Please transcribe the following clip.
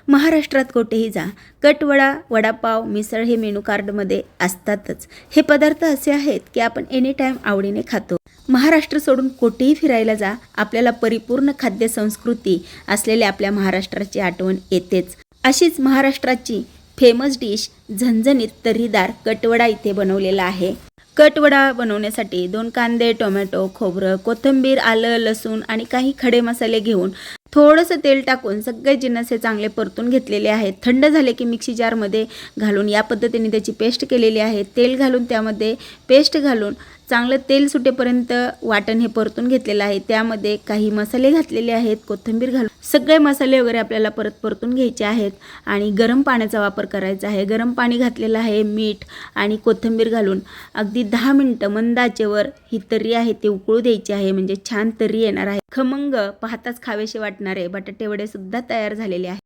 महाराष्ट्रात कुठेही जा, कटवडा, वडापाव, मिसळ हे मेनू कार्डमध्ये असतातच. हे पदार्थ असे आहेत की आपण एनी टाईम आवडीने खातो. महाराष्ट्र सोडून कुठेही फिरायला जा, आपल्याला परिपूर्ण खाद्य संस्कृती असलेल्या आपल्या महाराष्ट्राची आठवण येतेच. अशीच महाराष्ट्राची फेमस डिश झणझणीत तर्रीदार कटवडा इथे बनवलेला आहे. कटवडा बनवण्यासाठी 2 कांदे, टोमॅटो, खोबरं, कोथिंबीर, आलं, लसूण आणि काही खडे मसाले घेऊन थोडंसं तेल टाकून सगळे जिन्नस हे चांगले परतून घेतलेले आहेत. थंड झाले की मिक्सी जारमध्ये घालून या पद्धतीने त्याची पेस्ट केलेली आहे. तेल घालून त्यामध्ये पेस्ट घालून चांगलं तेल सुटेपर्यंत वाटण हे परतून घेतलेलं आहे. त्यामध्ये काही मसाले घातलेले आहेत. कोथिंबीर घालून सगळे मसाले वगैरे आपल्याला परतून घ्यायचे आहेत आणि गरम पाण्याचा वापर करायचा आहे. गरम पाणी घातलेलं आहे. मीठ आणि कोथिंबीर घालून अगदी 10 मिनिटं मंद आचेवर ही तर्री आहे ती उकळू द्यायची आहे. म्हणजे छान तर्री येणार आहे. खमंग पाहताच खावेसे वाटणारे बटाटे वडे सुद्धा तयार झालेले आहेत.